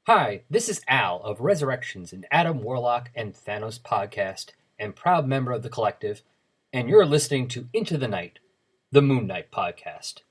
Hi, this is Al of Resurrections, an Adam Warlock and Thanos podcast, and proud member of the collective, and you're listening to Into the Night, the Moon Knight podcast.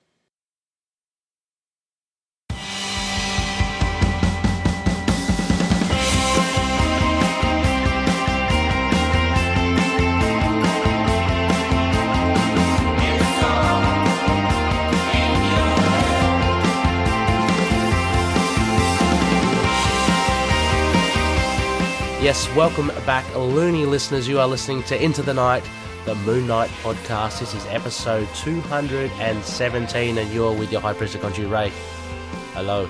Yes, welcome back, loony listeners. You are listening to Into the Night, the Moon Knight podcast. This is episode 217, and you're with your High Priest of KHONSHU, Ray. Hello.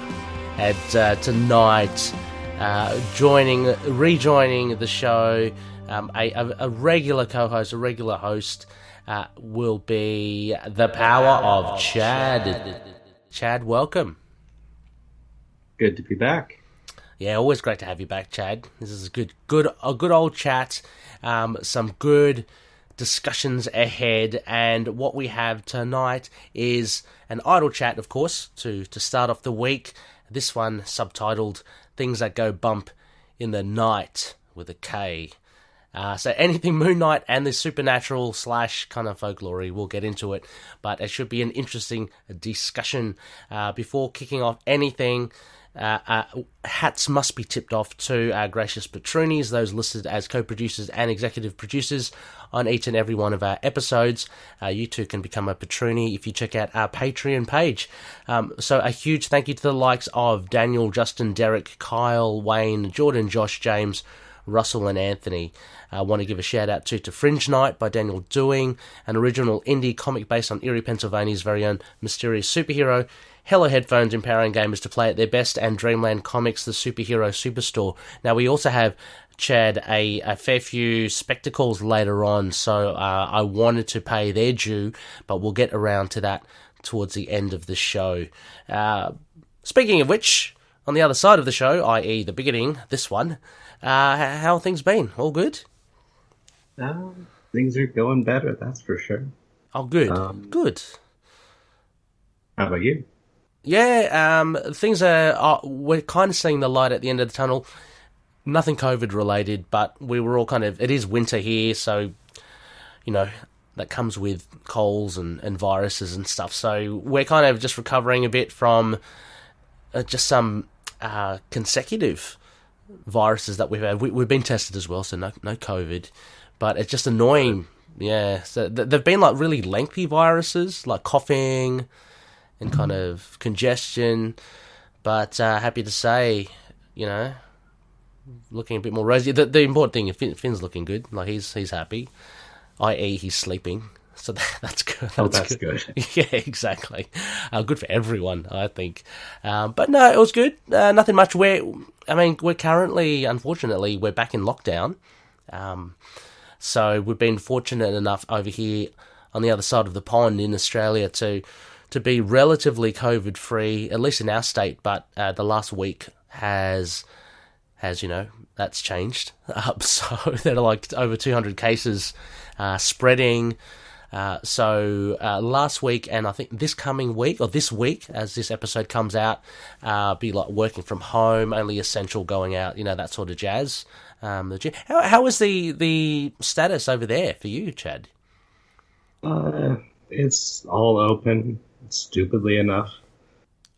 And tonight, rejoining the show, a regular co-host, a regular host, will be the power of Chad. Chad, welcome. Good to be back. Yeah, always great to have you back, Chad. This is a good old chat. Some good discussions ahead, and what we have tonight is an idle chat, of course, to start off the week. This one subtitled "Things That Go Bump in the Night" with a K. So anything Moon Knight and the supernatural / kind of folklore, we'll get into it. But it should be an interesting discussion. Before kicking off anything, hats must be tipped off to our gracious patronies, those listed as co-producers and executive producers on each and every one of our episodes. You too can become a patronie if you check out our Patreon page. So a huge thank you to the likes of Daniel, Justin, Derek, Kyle, Wayne, Jordan, Josh, James, Russell and Anthony. I want to give a shout out to Fringe Knight by Daniel Doing, an original indie comic based on Erie, Pennsylvania's very own mysterious superhero. Hello Headphones, empowering gamers to play at their best, and Dreamland Comics, the superhero superstore. Now we also have, Chad, a fair few spectacles later on, so I wanted to pay their due, but we'll get around to that towards the end of the show. Speaking of which, on the other side of the show, i.e. the beginning, this one, how have things been? All good? Things are going better, that's for sure. Oh, good. Good. How about you? Yeah, things we're kind of seeing the light at the end of the tunnel. Nothing COVID related, but we were all it is winter here, so, you know, that comes with colds and viruses and stuff. So we're kind of just recovering a bit from just some consecutive viruses that we've had. We've been tested as well, so no COVID, but it's just annoying. Yeah, so they've been like really lengthy viruses, like coughing and kind of congestion, but happy to say, you know, looking a bit more rosy. The important thing is Finn's looking good, like he's happy, i.e. he's sleeping, so that's good. That's good. Yeah, exactly. Good for everyone, I think. But no, it was good. Nothing much. We're currently, unfortunately, we're back in lockdown. So we've been fortunate enough over here on the other side of the pond in Australia to be relatively COVID-free, at least in our state, but the last week has that's changed. So there are like over 200 cases spreading. So last week, and I think this coming week, or this week, as this episode comes out, be like working from home, only essential going out, that sort of jazz. How is the status over there for you, Chad? It's all open, stupidally enough.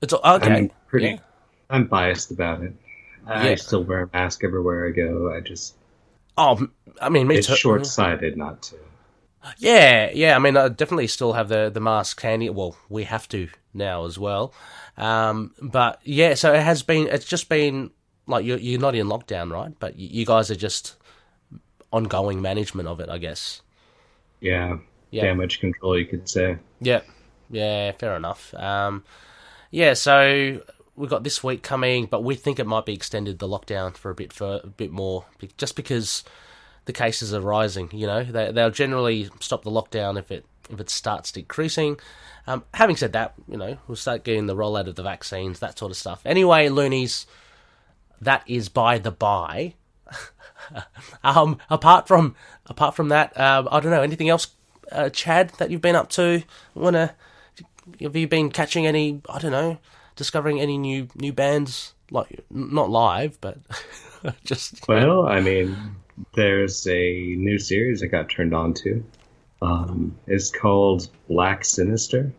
It's okay. I'm biased about it. I still wear a mask everywhere I go. Me it's too. Short-sighted not to. Yeah. I definitely still have the mask handy. Well, we have to now as well. But yeah, so it's just been like you're not in lockdown, right? But you guys are just ongoing management of it, I guess. Yeah. Damage control, you could say. Yeah, fair enough. So we've got this week coming, but we think it might be extended, the lockdown, for a bit more, just because the cases are rising. They'll generally stop the lockdown if it starts decreasing. Having said that, we'll start getting the rollout of the vaccines, that sort of stuff. Anyway, loonies, that is by the by. Apart from that, I don't know, anything else, Chad, that you've been up to? Have you been catching any, I don't know, discovering any new bands Like, not live, but just... Well, I mean, there's a new series I got turned on to. It's called Black Sinister.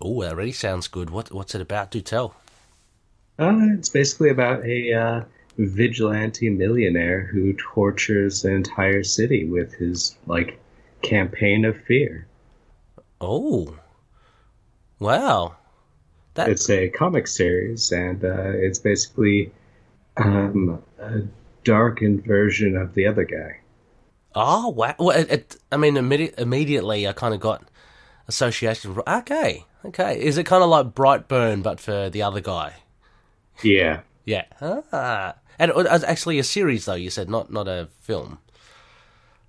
Oh, that already sounds good. What's it about? Do tell. It's basically about a vigilante millionaire who tortures an entire city with his, campaign of fear. Oh. Wow. It's a comic series, and it's basically a darkened version of the other guy. Oh, wow. Well, immediately I kind of got association. Okay. Is it kind of like Brightburn, but for the other guy? Yeah. Yeah. And it was actually a series, though, you said, not a film.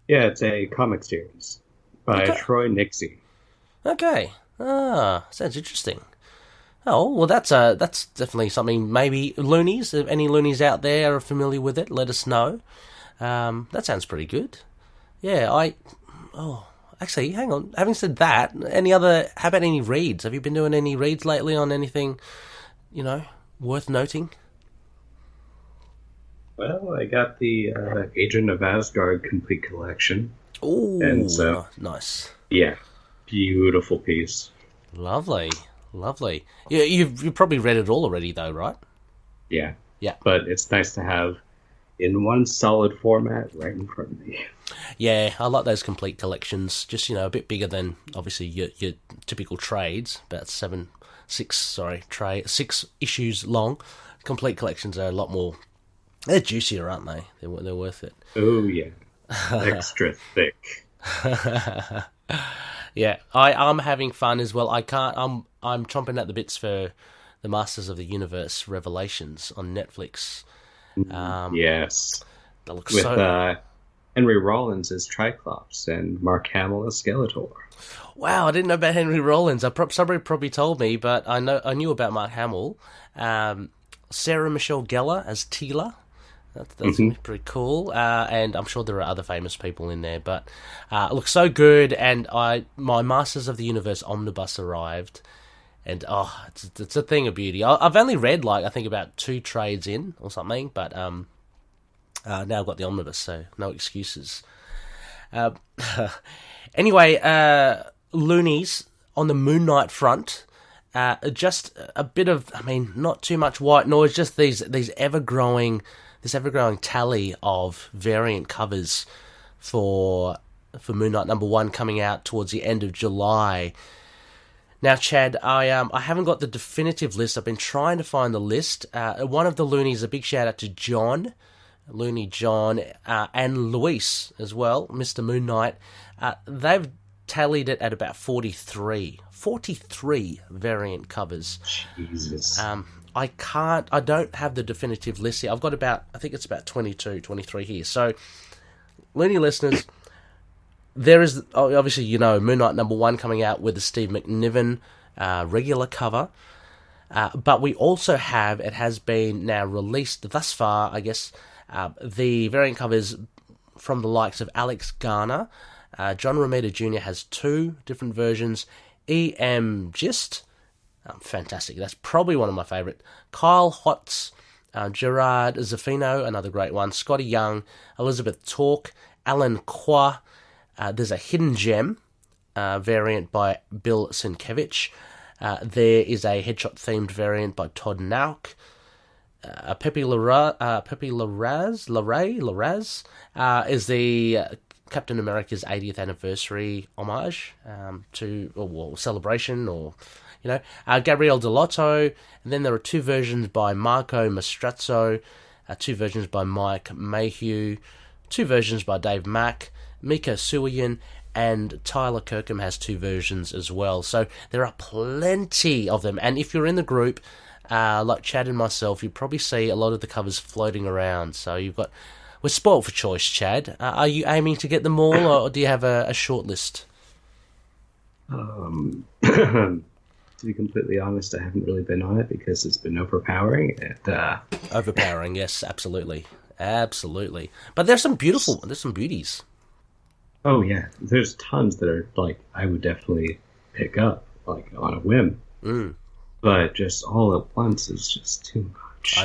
Yeah, it's a comic series by Troy Nixie. Okay. Sounds interesting. Oh, well, that's definitely something. Maybe loonies, if any loonies out there are familiar with it, let us know. That sounds pretty good. Yeah, actually, hang on. Having said that, how about any reads? Have you been doing any reads lately on anything, worth noting? Well, I got the Agent of Asgard complete collection. Ooh, and so, nice. Yeah, beautiful piece. Lovely. Yeah, you've probably read it all already, though, right? Yeah. Yeah. But it's nice to have in one solid format right in front of me. Yeah, I like those complete collections. Just, a bit bigger than, obviously, your typical trades. About 6 issues long. Complete collections are a lot more... They're juicier, aren't they? They're worth it. Oh, yeah. Extra thick. Yeah, I'm having fun as well. I'm chomping at the bits for the Masters of the Universe Revelations on Netflix. Yes. That looks with Henry Rollins as Triclops and Mark Hamill as Skeletor. Wow, I didn't know about Henry Rollins. Somebody probably told me, but I knew about Mark Hamill. Sarah Michelle Gellar as Teela. That's pretty cool, and I'm sure there are other famous people in there, but it looks so good, and my Masters of the Universe omnibus arrived, and it's a thing of beauty. I've only read, I think about 2 trades in, or something, but now I've got the omnibus, so no excuses. Anyway, loonies, on the Moon Knight front, just a bit of, not too much white noise, just these ever-growing tally of variant covers for Moon Knight #1 coming out towards the end of July. Now, Chad, I haven't got the definitive list. I've been trying to find the list. One of the loonies, a big shout out to John, Looney John, and Luis as well, Mr. Moon Knight. They've tallied it at about 43 variant covers. Jesus. I don't have the definitive list here. I've got I think it's about 22, 23 here. So, Looney listeners, there is, obviously, Moon Knight #1 coming out with the Steve McNiven regular cover. But we also have, it has been now released thus far, I guess, the variant covers from the likes of Alex Garner. John Romita Jr. has 2 different versions. E.M. Gist. Fantastic. That's probably one of my favourite. Kyle Hotz, Gerard Zaffino, another great one. Scotty Young, Elizabeth Tork, Alan Kwa. There's a Hidden Gem variant by Bill Sienkiewicz. There is a headshot-themed variant by Todd Nauk. Pepe Larraz is the Captain America's 80th anniversary homage celebration, or Gabrielle Delotto, and then there are 2 versions by Marco Mastrazzo, 2 versions by Mike Mayhew, 2 versions by Dave Mack, Mika Suoyan, and Tyler Kirkham has 2 versions as well. So there are plenty of them, and if you're in the group, like Chad and myself, you probably see a lot of the covers floating around. So we're spoiled for choice, Chad. Are you aiming to get them all, or do you have a short list? To be completely honest, I haven't really been on it because it's been overpowering. Overpowering, yes, absolutely. But there's some beauties. Oh yeah, there's tons that are I would definitely pick up on a whim. But just all at once is just too much.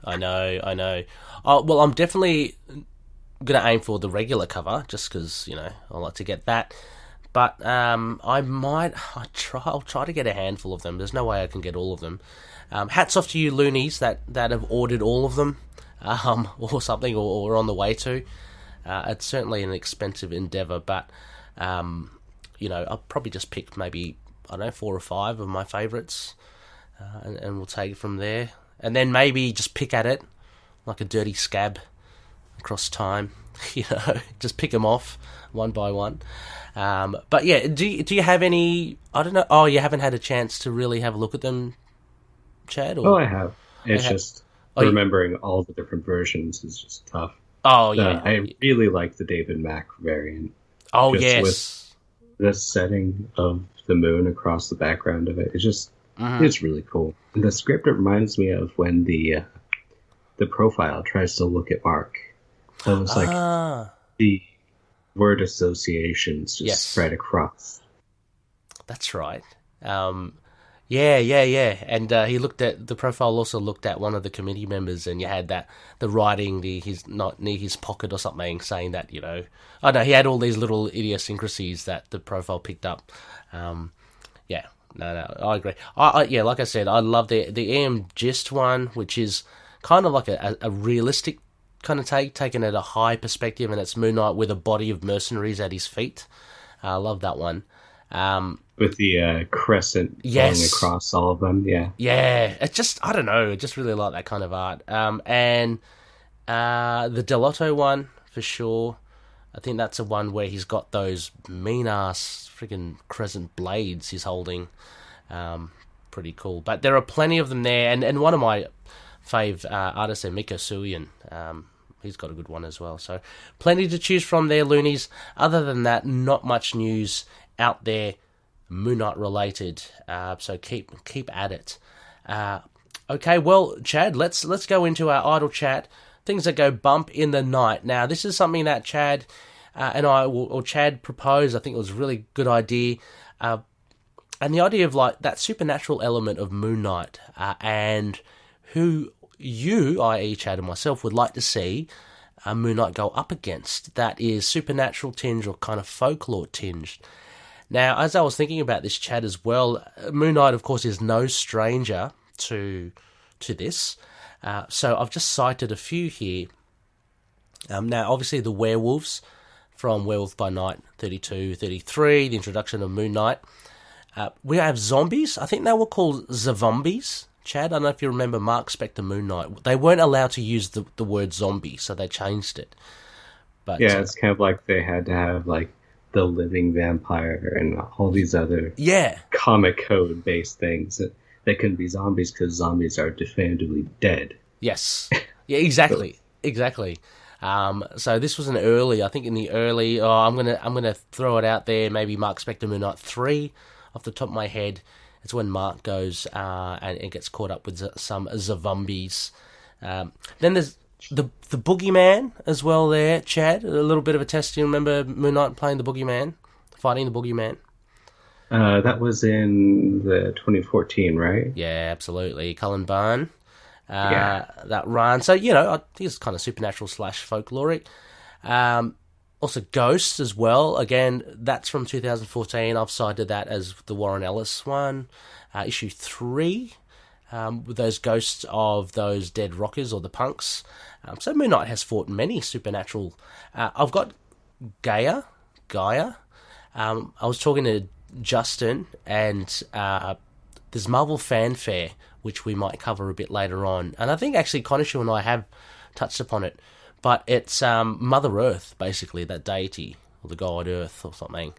I know. Oh, well, I'm definitely going to aim for the regular cover, just because, I like to get that. But I'll try to get a handful of them. There's no way I can get all of them. Hats off to you loonies that have ordered all of them, or something, or are on the way to. It's certainly an expensive endeavour, but, I'll probably just pick maybe, 4 or 5 of my favourites, and we'll take it from there. And then maybe just pick at it like a dirty scab across time, just pick them off one by one. But yeah, do you have any, I don't know, you haven't had a chance to really have a look at them, Chad? Or? Oh, I have. It's just remembering all the different versions is just tough. Oh, yeah. I really like the David Mack variant. Oh, just yes. With the setting of the moon across the background of it, it's just, it's really cool. And the script, it reminds me of when the profile tries to look at Mark. So it's like the word associations just spread across. That's right. Yeah. And the profile also looked at one of the committee members, and you had the writing, he's not near his pocket or something, saying that, I know he had all these little idiosyncrasies that the profile picked up. Yeah, no, I agree. Yeah, like I said, I love the EM Gist one, which is kind of like a realistic kind of taken at a high perspective, and it's Moon Knight with a body of mercenaries at his feet. I love that one. With the crescent going across all of them, yeah. Yeah, it's just, I don't know, I just really like that kind of art. And the Delotto one, for sure. I think that's the one where he's got those mean-ass freaking crescent blades he's holding. Pretty cool. But there are plenty of them there, and one of my fave artists there, Miko Suian, he's got a good one as well. So plenty to choose from there, loonies. Other than that, not much news out there Moon Knight related. So keep at it. Okay, well, Chad, let's go into our idle chat. Things that go bump in the night. Now, this is something that Chad Chad proposed. I think it was a really good idea. And the idea of like that supernatural element of Moon Knight, and who you, i.e. Chad and myself, would like to see Moon Knight go up against that is supernatural tinged or kind of folklore tinged. Now, as I was thinking about this, Chad, as well, Moon Knight, of course, is no stranger to this. So I've just cited a few here. Now, obviously, the werewolves from Werewolf by Night 32, 33, the introduction of Moon Knight. We have zombies. I think they were called Zavombies. Chad, I don't know if you remember Mark Spector Moon Knight. They weren't allowed to use the word zombie, so they changed it. But yeah, it's kind of like they had to have like the living vampire and all these other comic code based things that couldn't be zombies because zombies are definitively dead. Yes. Yeah, exactly. Exactly. So this was I think in the early, I'm gonna throw it out there, maybe Mark Spector Moon Knight 3 off the top of my head. It's when Mark goes and gets caught up with some Zavombies. Then there's the Boogeyman as well there, Chad. A little bit of a test. Do you remember Moon Knight playing the Boogeyman? Fighting the Boogeyman? That was in the 2014, right? Yeah, absolutely. Cullen Bunn. That run. So, I think it's kind of supernatural / folkloric. Also Ghosts as well. Again, that's from 2014. I've cited that as the Warren Ellis one. Issue 3, with those ghosts of those dead rockers or the punks. So Moon Knight has fought many supernatural. I've got Gaia. I was talking to Justin, and there's Marvel Fanfare, which we might cover a bit later on. And I think actually KHONSHU and I have touched upon it. But it's Mother Earth, basically, that deity, or the god Earth or something.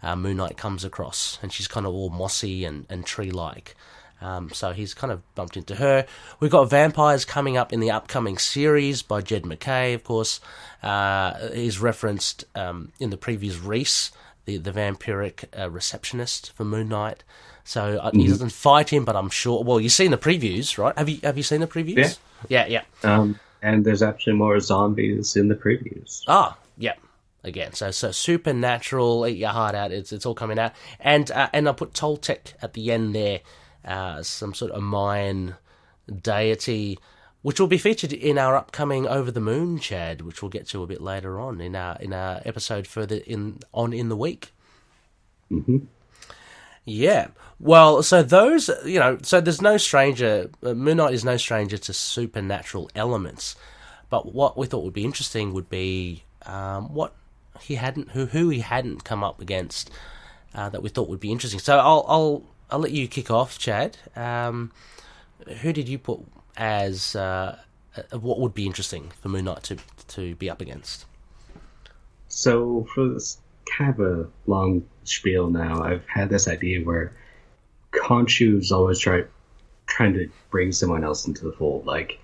Moon Knight comes across, and she's kind of all mossy and tree-like. So he's kind of bumped into her. We've got vampires coming up in the upcoming series by Jed McKay, of course. He's referenced in the previous Reese, the vampiric receptionist for Moon Knight. So he doesn't fight him, but I'm sure... Well, you've seen the previews, right? Have you seen the previews? Yeah. And there's actually more zombies in the previews. Ah, yeah. Again, so supernatural, eat your heart out. It's all coming out, and I put Toltec at the end there, some sort of Mayan deity, which will be featured in our upcoming Over the Moon, Chad, which we'll get to a bit later on in our episode further in the week. Mm-hmm. Yeah. Well, so those, so there's no stranger, Moon Knight is no stranger to supernatural elements. But what we thought would be interesting would be who he hadn't come up against that we thought would be interesting. So I'll let you kick off, Chad. Who did you put as what would be interesting for Moon Knight to be up against? So for this kind of a long spiel now, I've had this idea where KHONSHU's always trying to bring someone else into the fold, like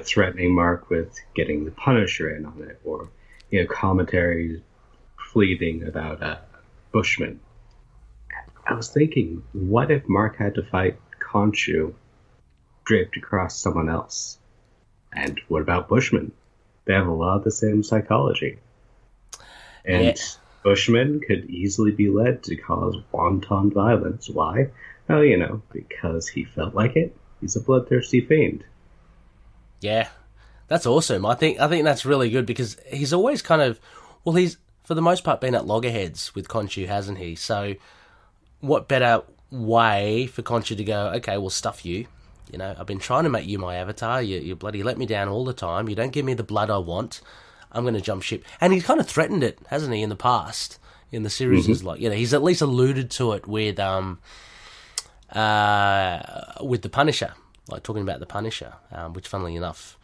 threatening Mark with getting the Punisher in on it, or commentary fleeting about Bushman. I was thinking, what if Mark had to fight KHONSHU draped across someone else? And what about Bushman? They have a lot of the same psychology. And Bushman could easily be led to cause wanton violence. Why? Well, because he felt like it. He's a bloodthirsty fiend. Yeah, that's awesome. I think that's really good because he's always he's for the most part been at loggerheads with KHONSHU, hasn't he? So what better way for KHONSHU to go, okay, we'll stuff you. I've been trying to make you my avatar. You bloody let me down all the time. You don't give me the blood I want. I'm going to jump ship. And he's kind of threatened it, hasn't he, in the past? In the series, he's at least alluded to it with the Punisher, like talking about the Punisher, which, funnily enough,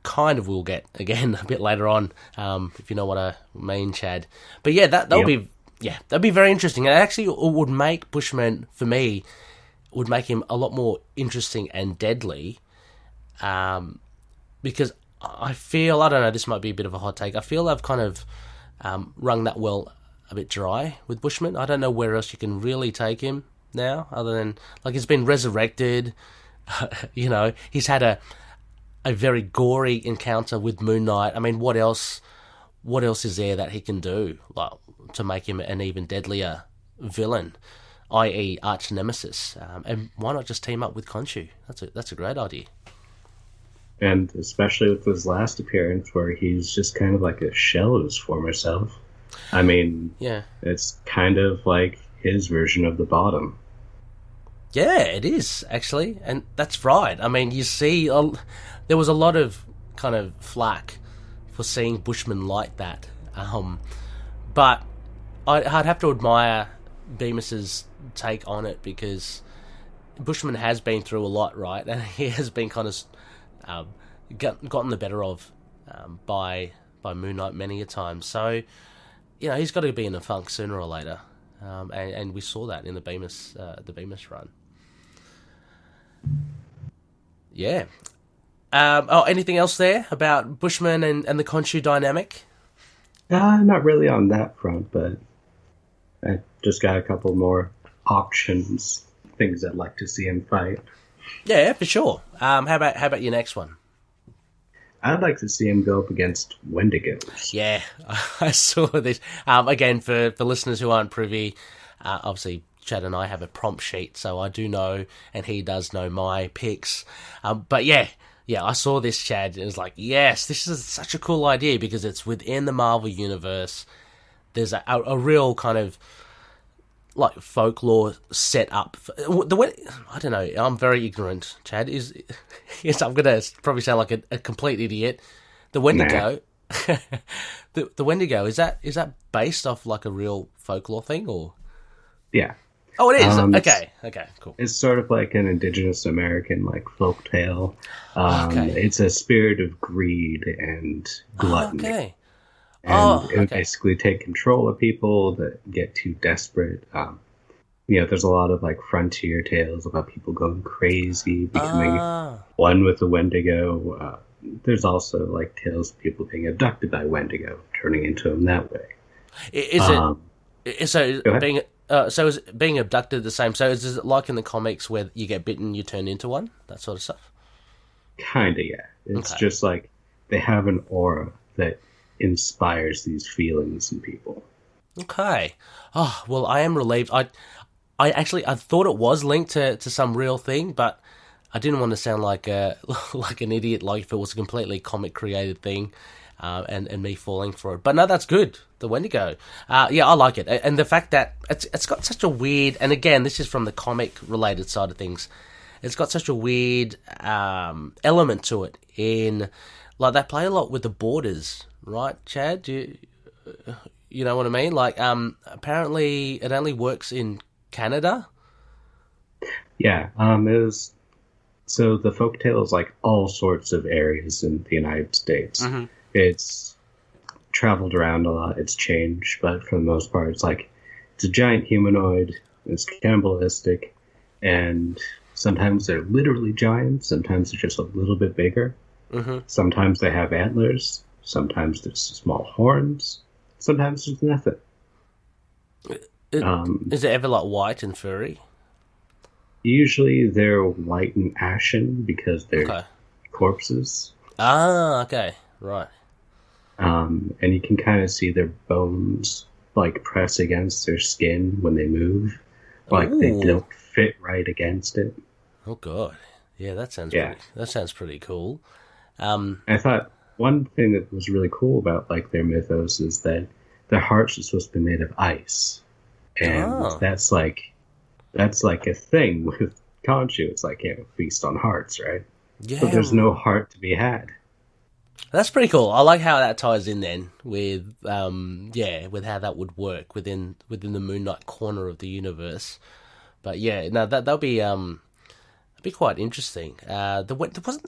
kind of we'll get again a bit later on, if you know what I mean, Chad. But yeah, that'll be very interesting. And actually, it would make Bushman, for me, would make him a lot more interesting and deadly, because I feel, I don't know, this might be a bit of a hot take, I feel I've kind of wrung that well a bit dry with Bushman. I don't know where else you can really take him now, other than, he's been resurrected, he's had a very gory encounter with Moon Knight. I mean, what else is there that he can do, to make him an even deadlier villain, i.e. arch nemesis? And why not just team up with KHONSHU? That's a great idea. And especially with his last appearance, where he's just kind of like a shell of his former self. I mean, it's kind of like his version of the Bottom. Yeah, it is, actually. And that's right. I mean, you see, there was a lot of kind of flack for seeing Bushman like that. But I'd have to admire Bemis's take on it, because Bushman has been through a lot, right? And he has been kind of gotten the better of by Moon Knight many a time. So, he's got to be in a funk sooner or later, and we saw that in the Bemis run. Yeah. Anything else there about Bushman and the KHONSHU dynamic? Not really on that front, but I just got a couple more options, things I'd like to see him fight. Yeah, for sure. How about your next one? I'd like to see him go up against Wendigos. Yeah, I saw this. Again, for listeners who aren't privy, obviously Chad and I have a prompt sheet, so I do know, and he does know my picks. But yeah, I saw this, Chad, and it was like, yes, this is such a cool idea, because it's within the Marvel Universe. There's a real kind of folklore set up. I don't know. I'm very ignorant. Chad is. Yes, I'm gonna probably sound like a complete idiot. The Wendigo. Nah. the Wendigo, is that based off a real folklore thing, or? Yeah. Oh, it is. Okay, cool. It's sort of like an indigenous American folk tale. It's a spirit of greed and gluttony. Okay. And it would basically take control of people that get too desperate. There's a lot of frontier tales about people going crazy, becoming one with the Wendigo. There's also tales of people being abducted by Wendigo, turning into them that way. Is being abducted the same? So is it like in the comics where you get bitten, you turn into one, that sort of stuff? Kinda, yeah. It's just they have an aura that inspires these feelings in people. Okay. Oh, well, I am relieved. I thought it was linked to some real thing, but I didn't want to sound like like an idiot, like if it was a completely comic created thing, and me falling for it. But no, that's good. The Wendigo, yeah, I like it, and the fact that it's got such a weird. And again, this is from the comic related side of things. It's got such a weird element to it. In like they play a lot with the borders, right, Chad? You know what I mean? Like, apparently it only works in Canada. Yeah, it was. So the folktale is like all sorts of areas in the United States. Mm-hmm. It's traveled around a lot. It's changed, but for the most part, it's like it's a giant humanoid. It's cannibalistic, and sometimes they're literally giants. Sometimes they're just a little bit bigger. Mm-hmm. Sometimes they have antlers. Sometimes there's small horns. Sometimes there's nothing. Is it ever like white and furry? Usually they're white and ashen because they're corpses. Ah, okay, right. And you can kind of see their bones like press against their skin when they move, like they don't fit right against it. Oh god, yeah, that sounds pretty cool. I thought one thing that was really cool about like their mythos is that their hearts are supposed to be made of ice, and that's like a thing with KHONSHU. It's like feast on hearts, right? Yeah. But there's no heart to be had. That's pretty cool. I like how that ties in then with with how that would work within the Moon Knight corner of the universe. But yeah, no, that'll be quite interesting. Wasn't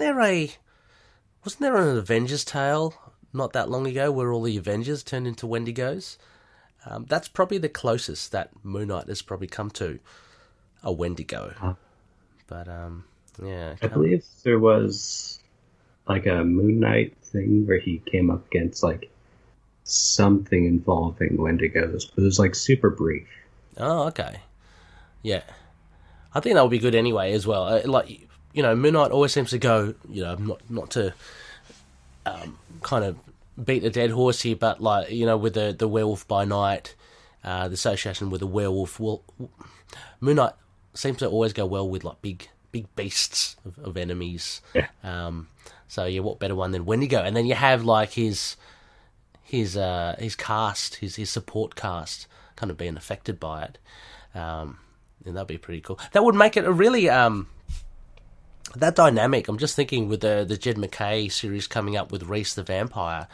there an Avengers tale not that long ago where all the Avengers turned into Wendigos? That's probably the closest that Moon Knight has probably come to a Wendigo. But yeah, I believe there was like a Moon Knight thing where he came up against like something involving Wendigos, but it was like super brief. Oh, okay. Yeah. I think that would be good anyway as well. Like, you know, Moon Knight always seems to go, you know, not to kind of beat a dead horse here, but like, you know, with the werewolf by night, the association with the werewolf, Moon Knight seems to always go well with like big beasts of enemies. Yeah. So yeah, what better one than Wendigo? And then you have like his cast, his support cast, kind of being affected by it. And that'd be pretty cool. That would make it a really that dynamic. I'm just thinking with the Jed MacKay series coming up with Reese the Vampire.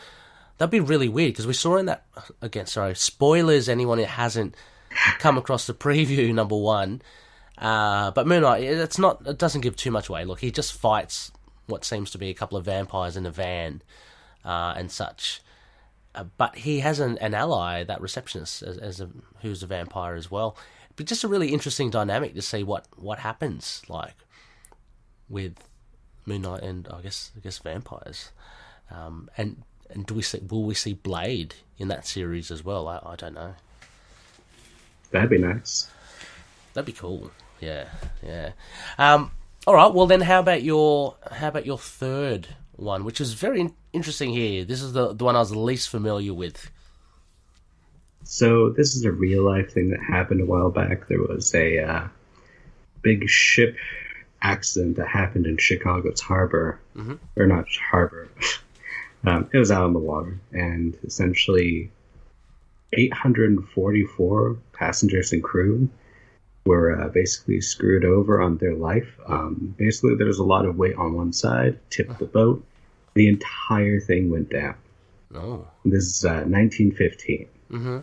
That'd be really weird because we saw in that again. Sorry, spoilers. Anyone who hasn't come across the preview, number one. But Moon Knight, it doesn't give too much away. Look, he just fights what seems to be a couple of vampires in a van and such. But he has an ally, that receptionist, who's a vampire as well. But just a really interesting dynamic to see what happens like with Moon Knight and I guess vampires. And will we see Blade in that series as well? I don't know. That'd be nice. That'd be cool. Yeah. All right. Well, then, how about your third one, which is very interesting here? This is the one I was least familiar with. So this is a real life thing that happened a while back. There was a big ship accident that happened in Chicago's harbor, or not harbor. It was out on the water, and essentially 844 passengers and crew were basically screwed over on their life. Basically, there was a lot of weight on one side, tipped the boat. The entire thing went down. Oh. This is 1915. Mm-hmm.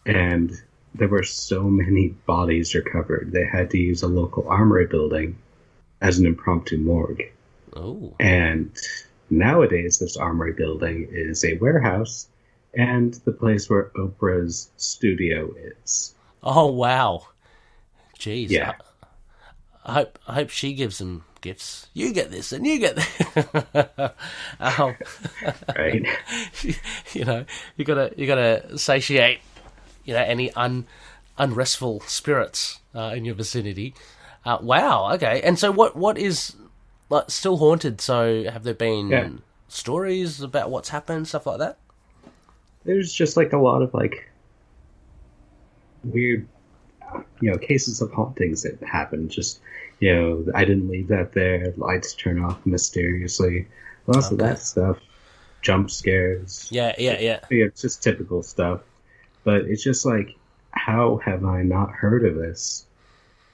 And there were so many bodies recovered, they had to use a local armory building as an impromptu morgue. Oh. And nowadays, this armory building is a warehouse and the place where Oprah's studio is. Oh, wow. Jeez. Yeah. I hope she gives them gifts. You get this and you get that. Right. You know, you gotta satiate, you know, any unrestful spirits in your vicinity. Wow. Okay. And so what is like still haunted? So have there been stories about what's happened, stuff like that? There's just like a lot of like weird, cases of hauntings that happen. Just, I didn't leave that there. Lights turn off mysteriously. Lots of that stuff. Jump scares. Yeah. It's just typical stuff. But it's just like, how have I not heard of this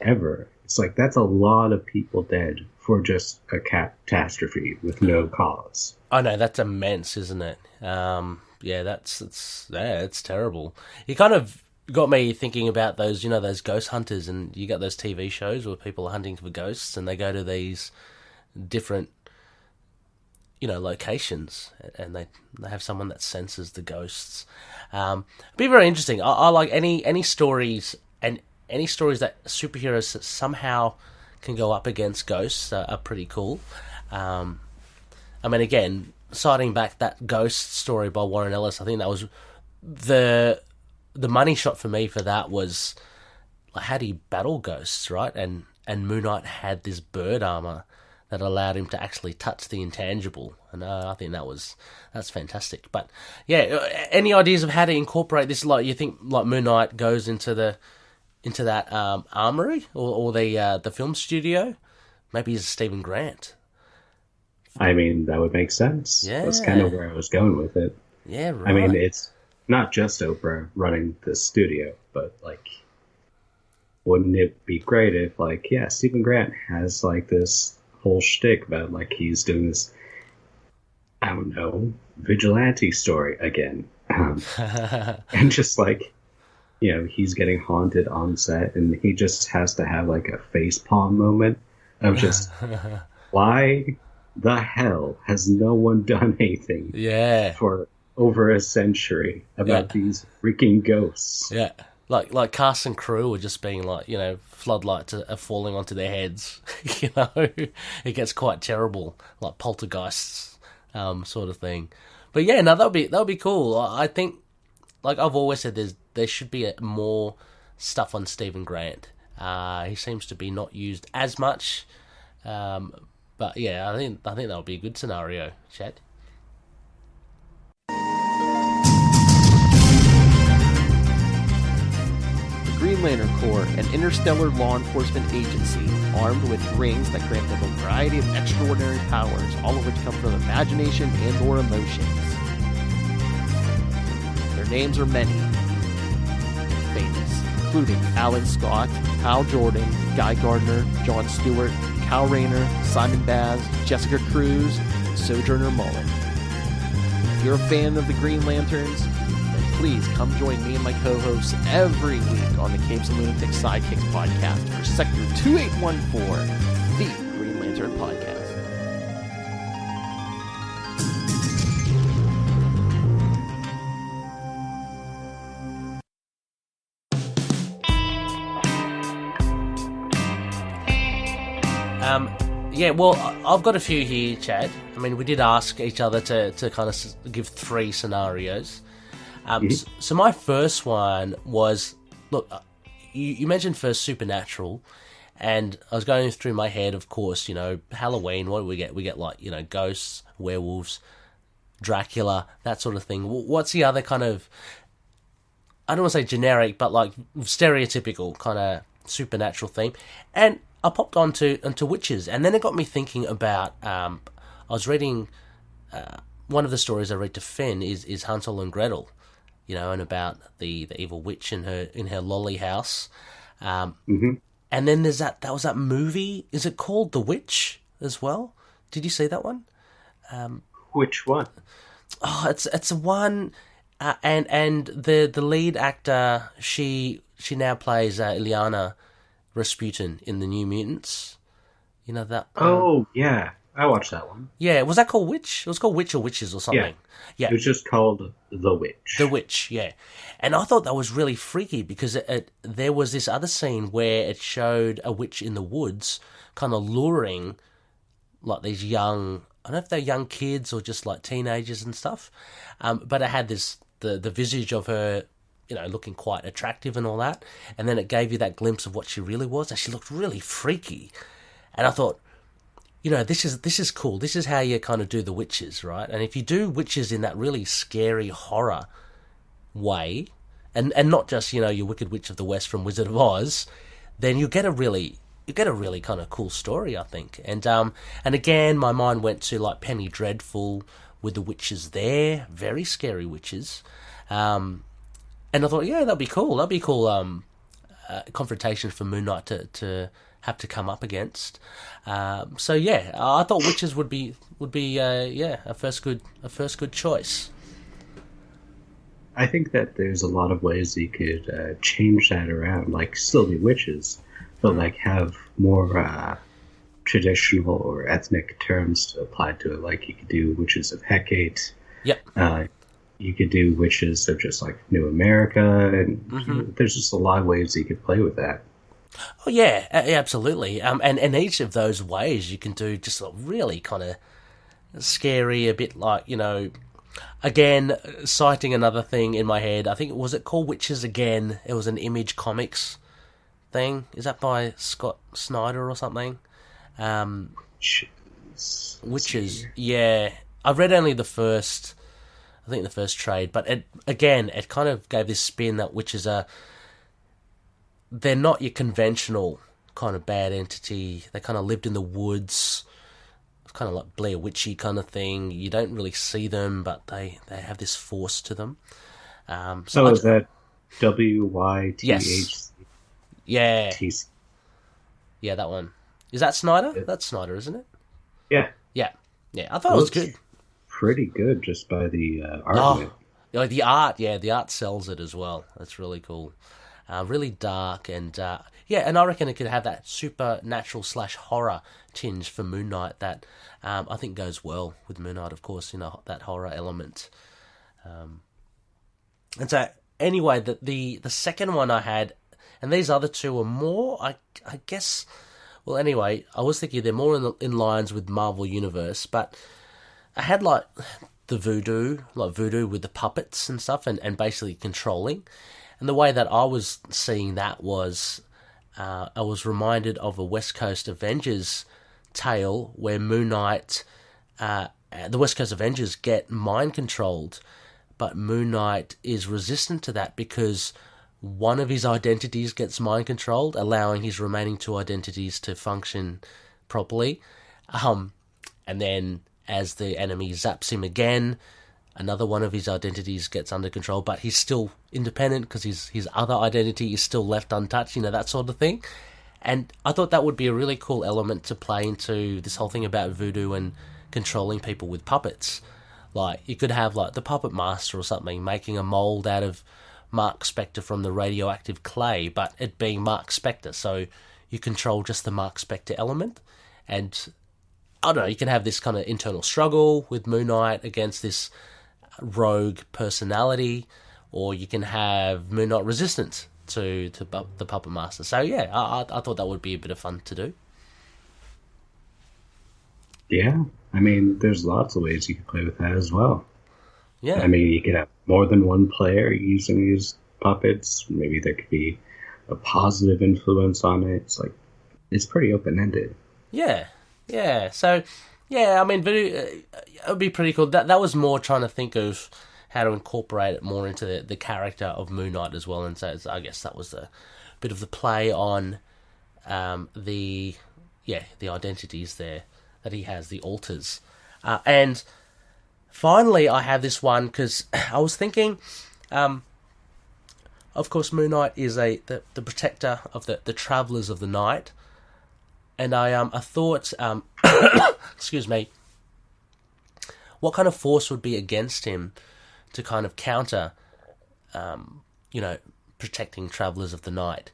ever? It's like, that's a lot of people dead for just a catastrophe with no cause. I know, that's immense, isn't it? It's terrible. It kind of got me thinking about those, those ghost hunters, and you got those TV shows where people are hunting for ghosts and they go to these different, locations, and they have someone that senses the ghosts. It'd be very interesting. I like any stories, and any stories that superheroes somehow can go up against ghosts are pretty cool. Again, citing back that ghost story by Warren Ellis, I think that was the money shot for me for that was, like, how do you battle ghosts, right? And Moon Knight had this bird armor that allowed him to actually touch the intangible, and I think that's fantastic. But yeah, any ideas of how to incorporate this? Like, you think like Moon Knight goes into that armory or the film studio? Maybe he's Stephen Grant. I mean, that would make sense. Yeah. That's kind of where I was going with it. Yeah, right. I mean, it's not just Oprah running the studio, but, like, wouldn't it be great if, like, Stephen Grant has, like, this whole shtick about, like, he's doing this, I don't know, vigilante story again. And just, like, he's getting haunted on set, and he just has to have, like, a facepalm moment of just, why the hell has no one done anything for over a century about these freaking ghosts? Yeah. Like cast and crew are just being like, floodlights are falling onto their heads. It gets quite terrible, like poltergeists, sort of thing. But yeah, no, that'll be cool. I think, like I've always said, there should be more stuff on Stephen Grant. He seems to be not used as much. But yeah, I think that'll be a good scenario, Chad. Green Lantern Corps, an interstellar law enforcement agency armed with rings that grant them a variety of extraordinary powers, all of which come from imagination and or emotions. Their names are many, famous, including Alan Scott, Hal Jordan, Guy Gardner, Jon Stewart, Kyle Rayner, Simon Baz, Jessica Cruz, Sojourner Mullen. If you're a fan of the Green Lanterns, please come join me and my co-hosts every week on the Capes and Lunatics Sidekicks podcast for Sector 2814, the Green Lantern podcast. Yeah, well, I've got a few here, Chad. I mean, we did ask each other to kind of give 3 scenarios. So my first one was, look, you mentioned first Supernatural, and I was going through my head, of course, Halloween, what do we get? We get, like, ghosts, werewolves, Dracula, that sort of thing. What's the other kind of, I don't want to say generic, but, like, stereotypical kind of supernatural theme? And I popped onto witches, and then it got me thinking about, I was reading, one of the stories I read to Finn is Hansel and Gretel, and about the evil witch in her lolly house. And then there's that was that movie, is it called The Witch as well? Did you see that one? Which one? Oh, it's one, and the lead actor, she now plays Ileana Rasputin in the New Mutants. You know that? Oh, yeah. I watched that one. Yeah, was that called Witch? It was called Witch or Witches or something. Yeah. It was just called The Witch. The Witch, yeah. And I thought that was really freaky because there was this other scene where it showed a witch in the woods kind of luring, like, these young, I don't know if they're young kids or just, like, teenagers and stuff, but it had the visage of her, looking quite attractive and all that, and then it gave you that glimpse of what she really was, and she looked really freaky. And I thought, this is cool. This is how you kind of do the witches, right? And if you do witches in that really scary horror way, and not just, your Wicked Witch of the West from Wizard of Oz, then you get a really you get a really kind of cool story, I think. And again, my mind went to like Penny Dreadful with the witches there, very scary witches. And I thought, yeah, that'd be cool. That'd be cool. Confrontation for Moon Knight to have to come up against. So yeah, I thought witches would be a first good choice. I think that there's a lot of ways you could change that around, like still be witches, but like have more traditional or ethnic terms applied to it. Like you could do witches of Hecate. Yep. You could do witches of just like New America, and there's just a lot of ways you could play with that. Oh yeah, absolutely. And each of those ways you can do just a really kind of scary, a bit like, you know, again, citing another thing in my head, I think, was it called Witches Again? It was an Image Comics thing. Is that by Scott Snyder or something? Witches, yeah. I read only the first trade, but it kind of gave this spin that witches they're not your conventional kind of bad entity. They kind of lived in the woods. It's kind of like Blair Witchy kind of thing. You don't really see them, but they have this force to them. So is that WYTH? Yes. Yeah. TC. Yeah, that one. Is that Snyder? Yeah. That's Snyder, isn't it? Yeah. Yeah. Yeah, I thought it was good. Pretty good just by the art. Oh, the art, yeah, the art sells it as well. That's really cool. Really dark and and I reckon it could have that supernatural / horror tinge for Moon Knight that I think goes well with Moon Knight, of course, you know, that horror element. And so anyway, the second one I had, and these other two are more, I guess. Well, anyway, I was thinking they're more in lines with Marvel Universe, but I had like voodoo with the puppets and stuff, and basically controlling. And the way that I was seeing that was, I was reminded of a West Coast Avengers tale where Moon Knight, the West Coast Avengers get mind controlled, but Moon Knight is resistant to that because one of his identities gets mind controlled, allowing his remaining two identities to function properly. And then as the enemy zaps him again, another one of his identities gets under control, but he's still independent because his other identity is still left untouched, you know, that sort of thing. And I thought that would be a really cool element to play into this whole thing about voodoo and controlling people with puppets. Like, you could have, like, the Puppet Master or something making a mould out of Mark Spector from the radioactive clay, but it being Mark Spector, so you control just the Mark Spector element. And, I don't know, you can have this kind of internal struggle with Moon Knight against this rogue personality, or you can have Moon Knight resistant to the Puppet Master. So yeah, I thought that would be a bit of fun to do. Yeah, I mean, there's lots of ways you can play with that as well. Yeah, I mean, you could have more than one player using these puppets. Maybe there could be a positive influence on it. It's pretty open-ended. Yeah. So yeah, I mean, it would be pretty cool. That was more trying to think of how to incorporate it more into the character of Moon Knight as well. And so I guess that was a bit of the play on the identities there that he has, the alters. And finally, I have this one because I was thinking, of course, Moon Knight is the protector of the travelers of the night. And I thought, excuse me, what kind of force would be against him to kind of counter, protecting travelers of the night?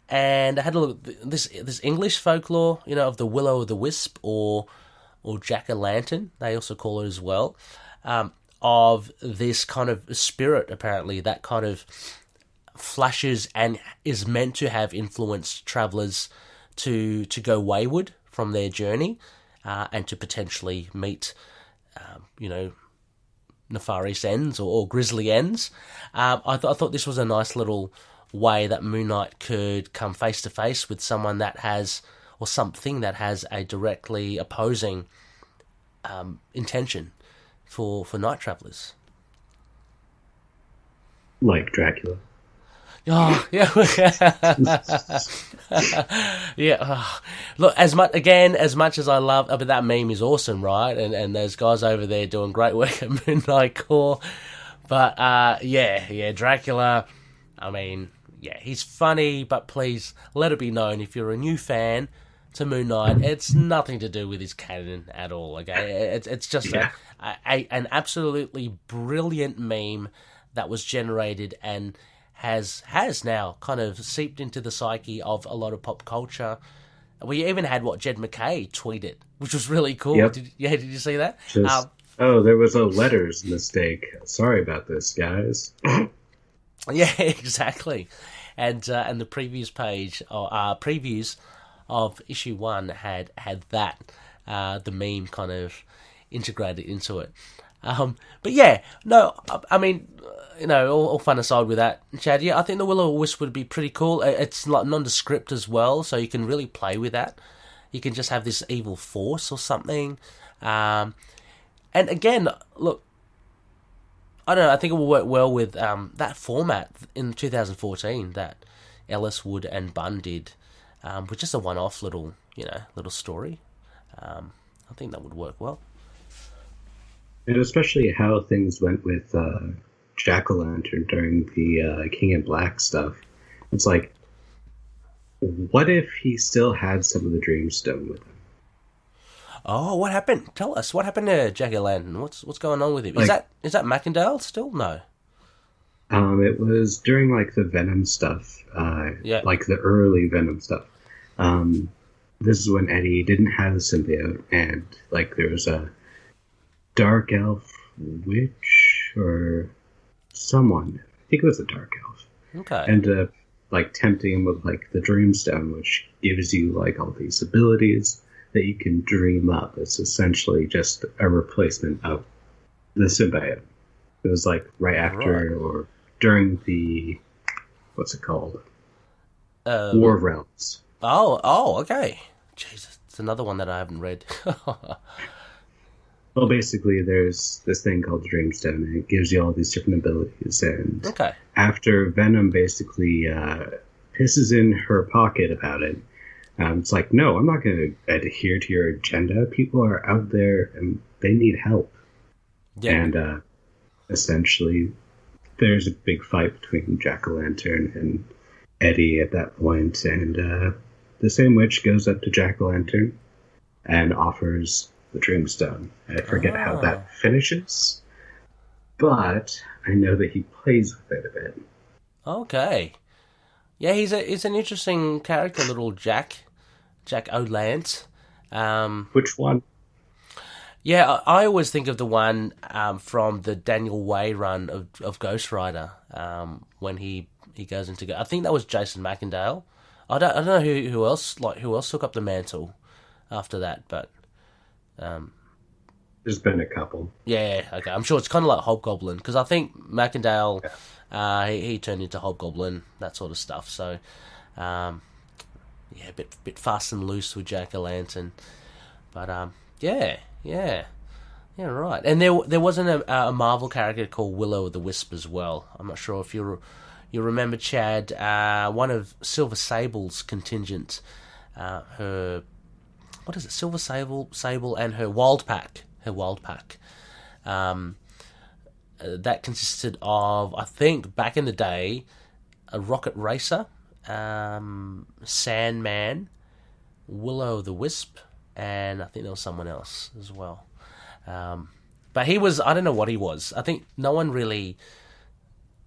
And I had a look at this English folklore, of the Will-o'-the-Wisp or Jack-o'-lantern, they also call it as well, of this kind of spirit, apparently, that kind of flashes and is meant to have influenced travelers to go wayward from their journey and to potentially meet, nefarious ends or grisly ends. I thought this was a nice little way that Moon Knight could come face to face with someone that has, or something that has, a directly opposing intention for night travelers. Like Dracula. Oh, yeah. Yeah. Look, as much as I love, but that meme is awesome, right? And there's guys over there doing great work at Midnight Core. But, yeah, Dracula, I mean, yeah, he's funny, but please let it be known, if you're a new fan to Moon Knight, it's nothing to do with his canon at all, okay? It's just an absolutely brilliant meme that was generated and has now kind of seeped into the psyche of a lot of pop culture. We even had Jed McKay tweeted, which was really cool. Yep. Did you see that? There was a letters mistake. Sorry about this, guys. Yeah, exactly. And the previous page, previews of issue 1 had that, the meme kind of integrated into it. But yeah, no, I mean, all fun aside with that, Chad, yeah, I think the Will-O-Wisp would be pretty cool. It's like nondescript as well, so you can really play with that. You can just have this evil force or something. And again, look, I don't know, I think it will work well with that format in 2014 that Ellis, Wood, and Bunn did, with just a one-off little story. I think that would work well. And especially how things went with Jack-O-Lantern during the King in Black stuff. It's like, what if he still had some of the Dreamstone with him? Oh, what happened? Tell us. What happened to Jack-O-Lantern? What's going on with him? Like, is that Macendale still? No. It was during like the Venom stuff. Like the early Venom stuff. This is when Eddie didn't have the symbiote, and like there was a dark elf witch or someone. I think it was a dark elf. Okay. Ended up like tempting him with like the Dreamstone, which gives you like all these abilities that you can dream up. It's essentially just a replacement of the symbiote. It was like right after or during the, what's it called? War of Realms. Oh, okay. Jesus, it's another one that I haven't read. Well, basically, there's this thing called the Dreamstone, and it gives you all these different abilities. And after Venom basically pisses in her pocket about it, it's like, no, I'm not going to adhere to your agenda. People are out there, and they need help. Yeah. And essentially, there's a big fight between Jack-O-Lantern and Eddie at that point, and the same witch goes up to Jack-O-Lantern and offers the Dreamstone. I forget how that finishes, but I know that he plays with it a bit. Okay. Yeah, he's an interesting character, little Jack O'Lant. Which one? Yeah, I always think of the one from the Daniel Way run of Ghost Rider, when he goes into. I think that was Jason Macendale. I don't know who else took up the mantle after that, but there's been a couple. Yeah, okay. I'm sure it's kind of like Hobgoblin, because I think Macendale, he turned into Hobgoblin, that sort of stuff. So, a bit fast and loose with Jack-O-Lantern, but yeah, right. And there wasn't a Marvel character called Will-O-the-Wisp as well. I'm not sure if you remember, Chad, one of Silver Sable's contingent, her, what is it, Silver Sable and her Wild Pack. That consisted of, I think, back in the day, a Rocket Racer, Sandman, Will-O-the-Wisp, and I think there was someone else as well. But he was, I don't know what he was. I think no one really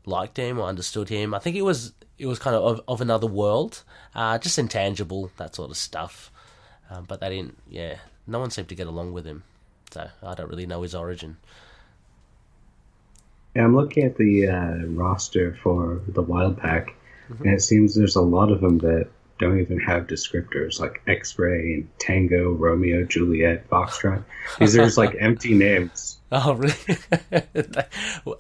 liked him or understood him. I think it was kind of another world, just intangible, that sort of stuff. But they didn't, no one seemed to get along with him. So I don't really know his origin. Yeah, I'm looking at the roster for the Wild Pack, and it seems there's a lot of them that don't even have descriptors, like X-Ray and Tango, Romeo, Juliet, Foxtrot. These are just like empty names. Oh, really?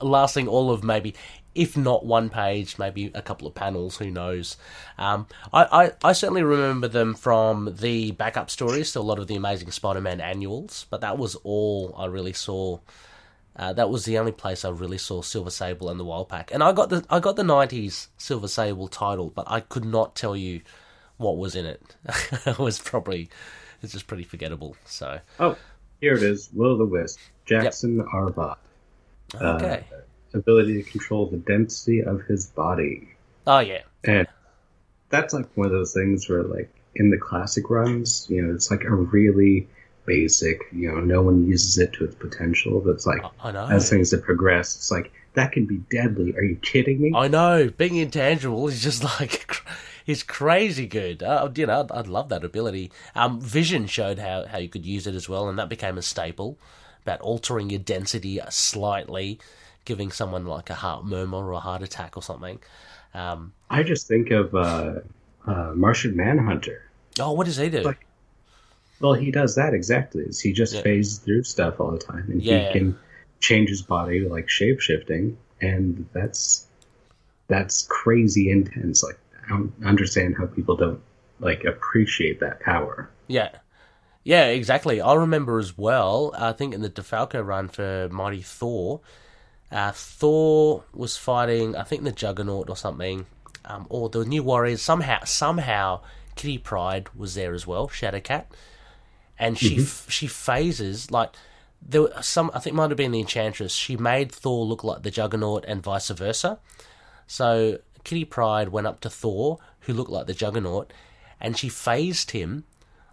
Lasting all of maybe, if not one page, maybe a couple of panels, who knows. I certainly remember them from the backup stories to a lot of the Amazing Spider-Man annuals, but that was all I really saw That was the only place I really saw Silver Sable and the Wild Pack, and I got the '90s Silver Sable title, but I could not tell you what was in it. It's just pretty forgettable. So here it is: Will-o'-the-Wisp, Jackson Arbot. Okay. Ability to control the density of his body. Oh yeah, and that's like one of those things where, like, in the classic runs, it's like a really basic, no one uses it to its potential, but it's like, I know. As things have progressed, it's like, that can be deadly. Are you kidding me? I know. Being intangible is just like, it's crazy good. I'd love that ability. Vision showed how you could use it as well, and that became a staple, about altering your density slightly, giving someone like a heart murmur or a heart attack or something. I just think of Martian Manhunter. Oh, what does he do? Well, he does that exactly. He just phases through stuff all the time, and he can change his body like shape-shifting, and that's crazy intense. Like, I don't understand how people don't appreciate that power. Yeah, exactly. I remember as well. I think in the DeFalco run for Mighty Thor, Thor was fighting, I think, the Juggernaut or something, or the New Warriors. Somehow, Kitty Pryde was there as well, Shadowcat. And she phases, like, there were some, I think it might have been the Enchantress, she made Thor look like the Juggernaut and vice versa. So Kitty Pryde went up to Thor, who looked like the Juggernaut, and she phased him,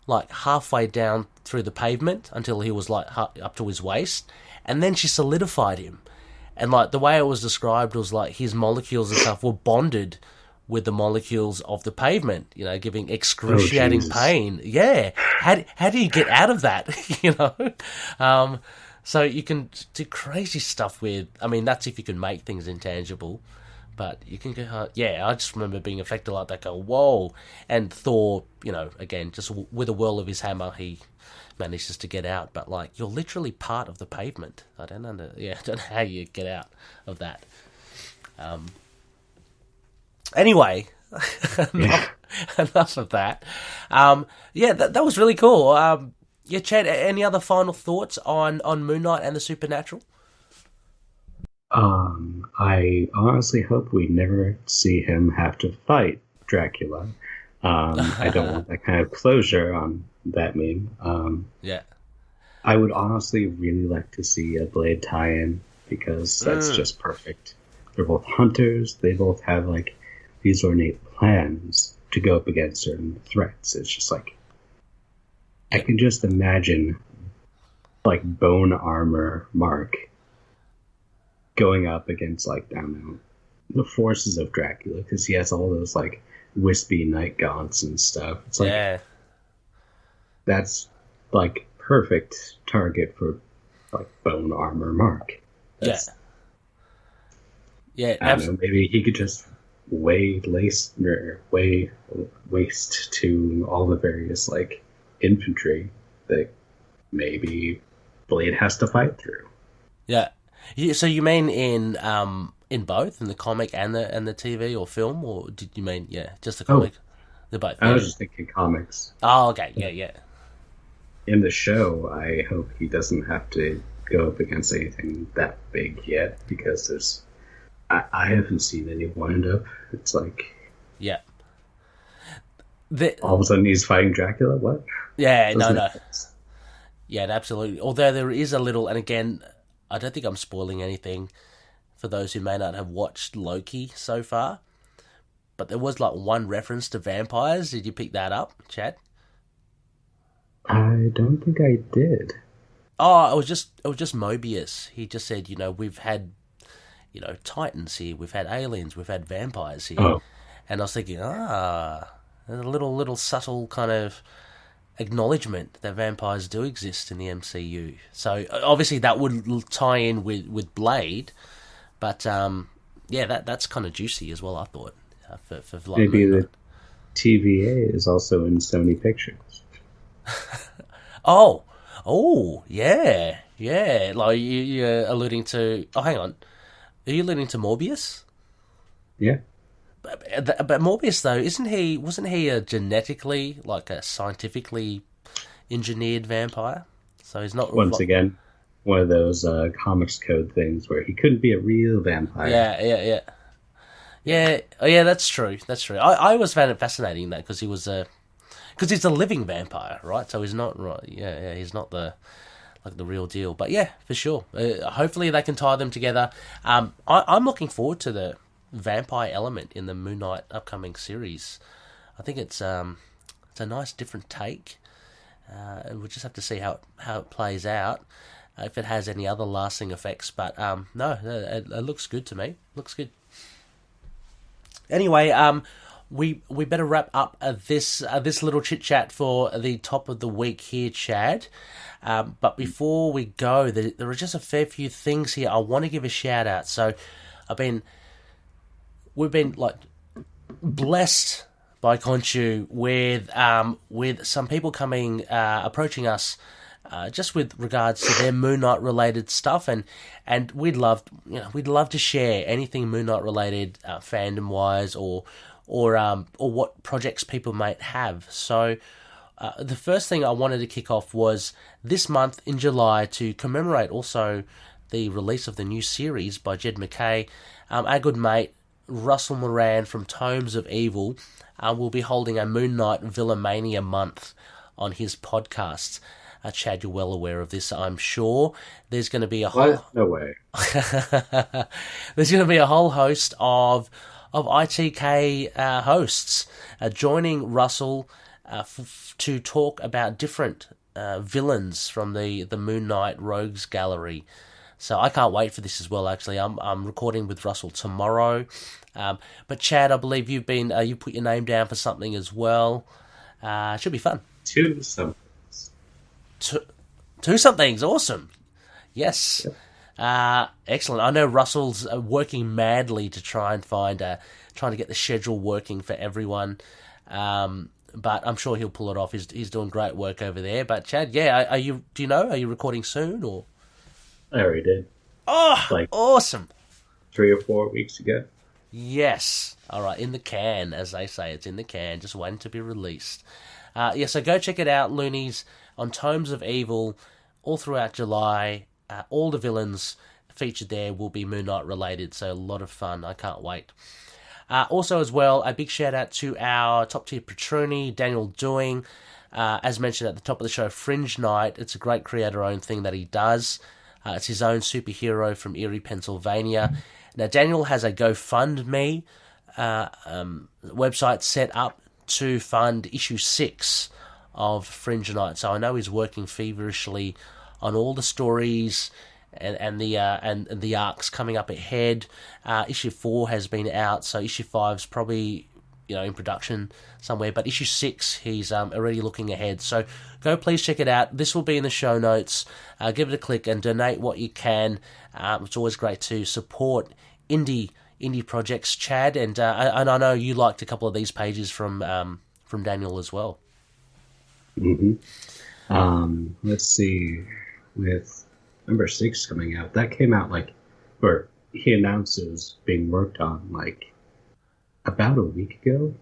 like, halfway down through the pavement until he was, like, up to his waist, and then she solidified him. And, like, the way it was described was, like, his molecules and stuff were bonded with the molecules of the pavement, giving excruciating pain. Yeah. How do you get out of that, So you can do crazy stuff with, I mean, that's if you can make things intangible, but you can go, I just remember being affected like that, go, whoa. And Thor, again, just with a whirl of his hammer, he manages to get out, but, like, you're literally part of the pavement. I don't know how you get out of that. Anyway, enough of that. That was really cool. Chad, any other final thoughts on Moon Knight and the Supernatural? I honestly hope we never see him have to fight Dracula. I don't want that kind of closure on that meme. I would honestly really like to see a Blade tie-in, because that's just perfect. They're both hunters. They both have, like, these ornate plans to go up against certain threats. It's just like, I can just imagine, like, bone armor Mark going up against, like, I don't know, the forces of Dracula, because he has all those, like, wispy night gaunts and stuff. It's like, that's, like, perfect target for, like, bone armor Mark. I don't know, maybe he could just waste to all the various, like, infantry that maybe Blade has to fight through. So you mean in both, in the comic and the TV or film, or did you mean just the comic? They're both. I was just thinking comics. Oh, okay, yeah. In the show, I hope he doesn't have to go up against anything that big yet, because I haven't seen any wind up. It's like, all of a sudden he's fighting Dracula. What? No. Yeah, absolutely. Although there is a little, and again, I don't think I'm spoiling anything for those who may not have watched Loki so far, but there was, like, one reference to vampires. Did you pick that up, Chad? I don't think I did. Oh, it was just Mobius. He just said, we've had, Titans here, we've had aliens, we've had vampires here. Oh. And I was thinking, there's a little subtle kind of acknowledgement that vampires do exist in the MCU. So obviously that would tie in with Blade, but that's kind of juicy as well, I thought. For maybe the TVA is also in Sony Pictures. Oh, yeah. Like you're alluding to. Oh, hang on. Are you alluding to Morbius? Yeah. But Morbius, though, wasn't he a genetically, like a scientifically engineered vampire? So he's not... Once again, one of those comics code things where he couldn't be a real vampire. Yeah, that's true. That's true. I always found it fascinating that because he's a living vampire, right? So he's not right. Yeah, he's not the real deal. But yeah, for sure. Hopefully they can tie them together. I'm looking forward to the vampire element in the Moon Knight upcoming series. I think it's a nice different take. We'll just have to see how it plays out. If it has any other lasting effects, but no, it looks good to me. Looks good. Anyway, we better wrap up this little chit chat for the top of the week here, Chad. But before we go, there are just a fair few things here I want to give a shout out. So, we've been like blessed by KHONSHU with some people approaching us. Just with regards to their Moon Knight related stuff, and we'd love to share anything Moon Knight related, fandom wise, or what projects people might have. So the first thing I wanted to kick off was this month in July to commemorate also the release of the new series by Jed MacKay. Our good mate Russell Moran from Tomes of Evil will be holding a Moon Knight Villainmania month on his podcast. Chad, you're well aware of this, I'm sure. There's going to be a whole... What? No way. There's going to be a whole host of ITK hosts joining Russell to talk about different villains from the Moon Knight Rogues Gallery. So I can't wait for this as well, actually. I'm recording with Russell tomorrow. But Chad, I believe you put your name down for something as well. Should be fun. Two somethings, awesome. Yes. Excellent. I know Russell's working madly to try and trying to get the schedule working for everyone. But I'm sure he'll pull it off. He's doing great work over there. But Chad, yeah, are you recording soon or? I already did. Oh, awesome. 3 or 4 weeks ago. Yes. All right, in the can, as they say. It's in the can, just waiting to be released. So go check it out, Loonies, on Tomes of Evil, all throughout July. All the villains featured there will be Moon Knight related, so a lot of fun. I can't wait. Also, as well, a big shout out to our top tier patroni, Daniel Doing. As mentioned at the top of the show, Fringe Knight. It's a great creator-owned thing that he does. It's his own superhero from Erie, Pennsylvania. Now, Daniel has a GoFundMe website set up to fund issue 6 of Fringe Knight. So I know he's working feverishly on all the stories and the arcs coming up ahead. Issue 4 has been out, so issue 5's probably in production somewhere. But issue 6, he's already looking ahead. So go, please check it out. This will be in the show notes. Give it a click and donate what you can. It's always great to support indie projects, Chad, and I know you liked a couple of these pages from Daniel as well. Mm-hmm. Let's see, with number 6 coming out, that came out or he announces being worked on about a week ago.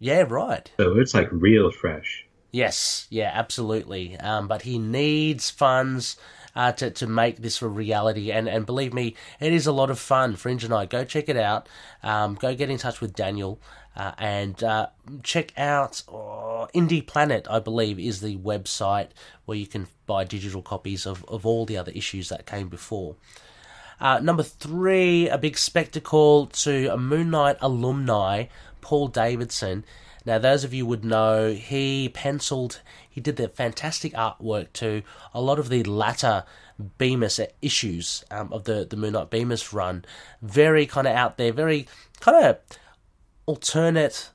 Yeah, right. So it's real fresh. Yes, yeah, absolutely. But he needs funds to make this a reality, and believe me, it is a lot of fun. Fringe Knight, go check it out. Go get in touch with Daniel and check out Indie Planet, I believe, is the website where you can buy digital copies of all the other issues that came before. Number 3, a big spectacle to a Moon Knight alumni, Paul Davidson. Now, those of you would know, he did the fantastic artwork to a lot of the latter Bemis issues of the Moon Knight Bemis run. Very kind of out there, very kind of alternate,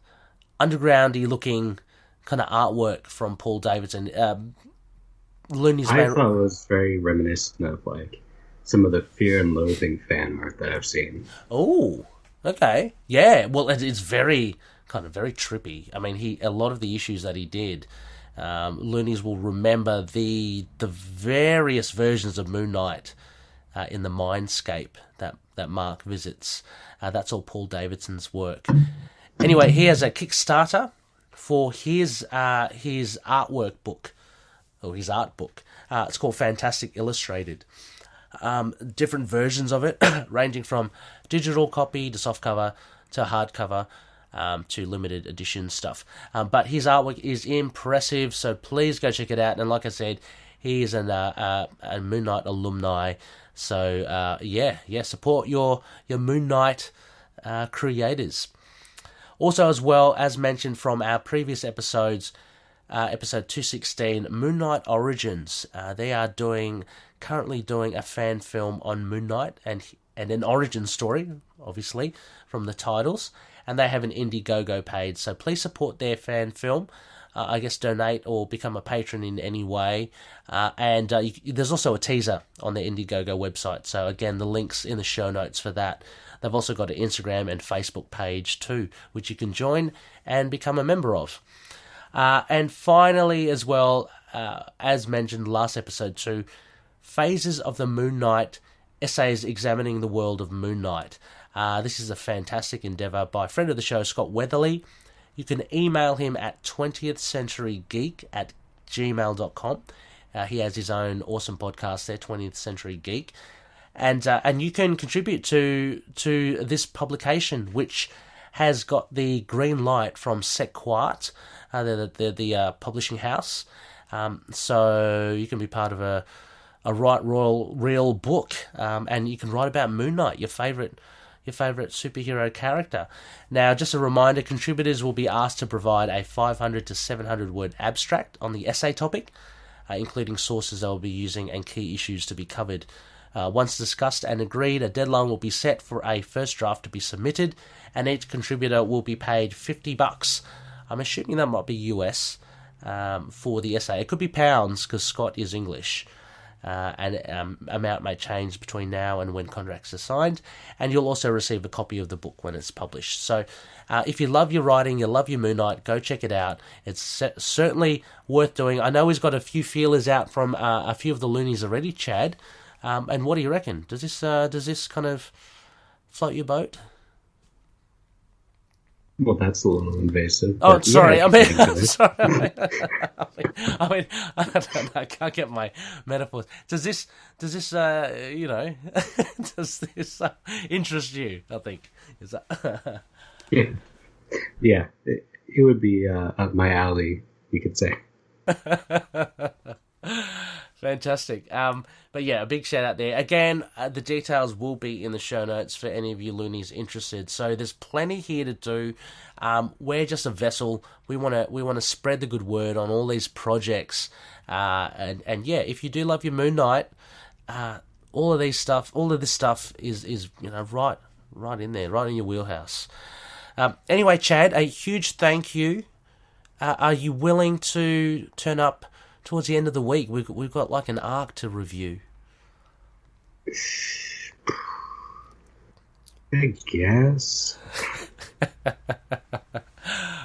undergroundy looking kind of artwork from Paul Davidson. Looney's I thought it was very reminiscent of some of the Fear and Loathing fan art that I've seen. Oh, okay. Yeah, well, it's very trippy. I mean, a lot of the issues that he did, Loonies will remember the various versions of Moon Knight in the Mindscape that Mark visits. That's all Paul Davidson's work. Anyway, he has a Kickstarter for his artwork book or his art book. It's called Fantastic Illustrated. Different versions of it, ranging from digital copy to softcover to hardcover to limited edition stuff. But his artwork is impressive, so please go check it out. And like I said, he is a Moon Knight alumni. So support your Moon Knight creators. Also, as well, as mentioned from our previous episodes, episode 216, Moon Knight Origins. They are currently doing a fan film on Moon Knight and an origin story, obviously, from the titles. And they have an Indiegogo page, so please support their fan film. I guess donate or become a patron in any way. There's also a teaser on the Indiegogo website. So again, the link's in the show notes for that. They've also got an Instagram and Facebook page too, which you can join and become a member of. And finally, as well, as mentioned last episode too, Phases of the Moon Knight, essays examining the world of Moon Knight. This is a fantastic endeavour by a friend of the show, Scott Weatherly. You can email him at 20thCenturyGeek@gmail.com. He has his own awesome podcast there, 20th Century Geek. And you can contribute to this publication, which has got the green light from Sequart, the publishing house. So you can be part of a real book, and you can write about Moon Knight, your favourite superhero character. Now, just a reminder, contributors will be asked to provide a 500 to 700 word abstract on the essay topic, including sources they'll be using and key issues to be covered. Once discussed and agreed, a deadline will be set for a first draft to be submitted, and each contributor will be paid $50. I'm assuming that might be US for the essay. It could be pounds because Scott is English. And amount may change between now and when contracts are signed, and you'll also receive a copy of the book when it's published. So if you love your writing, you love your Moon Knight, go check it out. It's certainly worth doing. I know he's got a few feelers out from a few of the loonies already, Chad. And what do you reckon? Does this kind of float your boat? Well, that's a little invasive. Oh, sorry. Yeah, sorry. I mean, I don't know. I can't get my metaphors. Does this does this interest you? I think is that. Yeah. It would be up my alley, you could say. Fantastic. But yeah, a big shout out there. Again, the details will be in the show notes for any of you loonies interested. So there's plenty here to do. We're just a vessel. We want to spread the good word on all these projects. And yeah, if you do love your Moon Knight, all of this stuff is right in there, right in your wheelhouse. Anyway, Chad, a huge thank you. Are you willing to turn up towards the end of the week? We've got like an arc to review. I guess.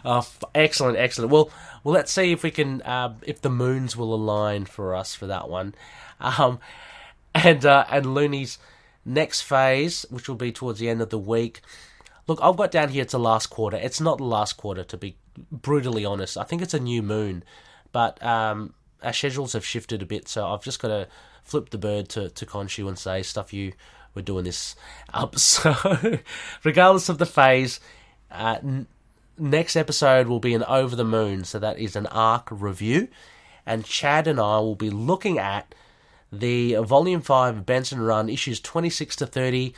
Oh, excellent. Well, let's see if we can, if the moons will align for us for that one. And Looney's next phase, which will be towards the end of the week. Look, I've got down here it's the last quarter. It's not the last quarter, to be brutally honest. I think it's a new moon, but our schedules have shifted a bit, so I've just got to flip the bird to KHONSHU and say, stuff you, we're doing this up. So, regardless of the phase, next episode will be an Over the Moon, so that is an arc review, and Chad and I will be looking at the Volume 5 Benson Run, issues 26 to 30,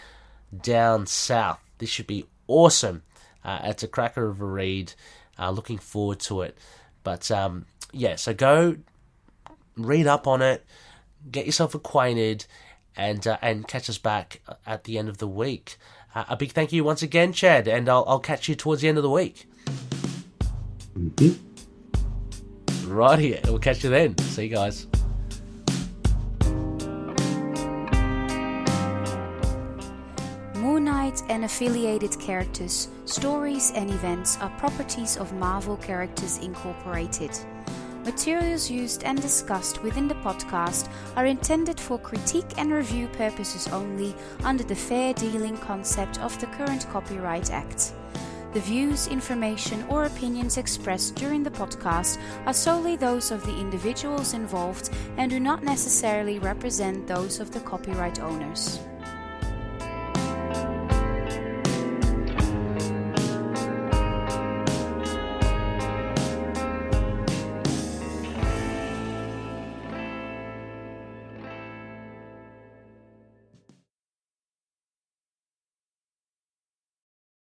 Down South. This should be awesome. It's a cracker of a read. Looking forward to it. But, yeah, so go read up on it, get yourself acquainted, and catch us back at the end of the week. A big thank you once again, Chad, and I'll catch you towards the end of the week. Mm-hmm. Right here. We'll catch you then. See you guys. Moon Knight and affiliated characters, stories and events are properties of Marvel Characters Incorporated. Materials used and discussed within the podcast are intended for critique and review purposes only under the fair dealing concept of the current Copyright Act. The views, information, or opinions expressed during the podcast are solely those of the individuals involved and do not necessarily represent those of the copyright owners.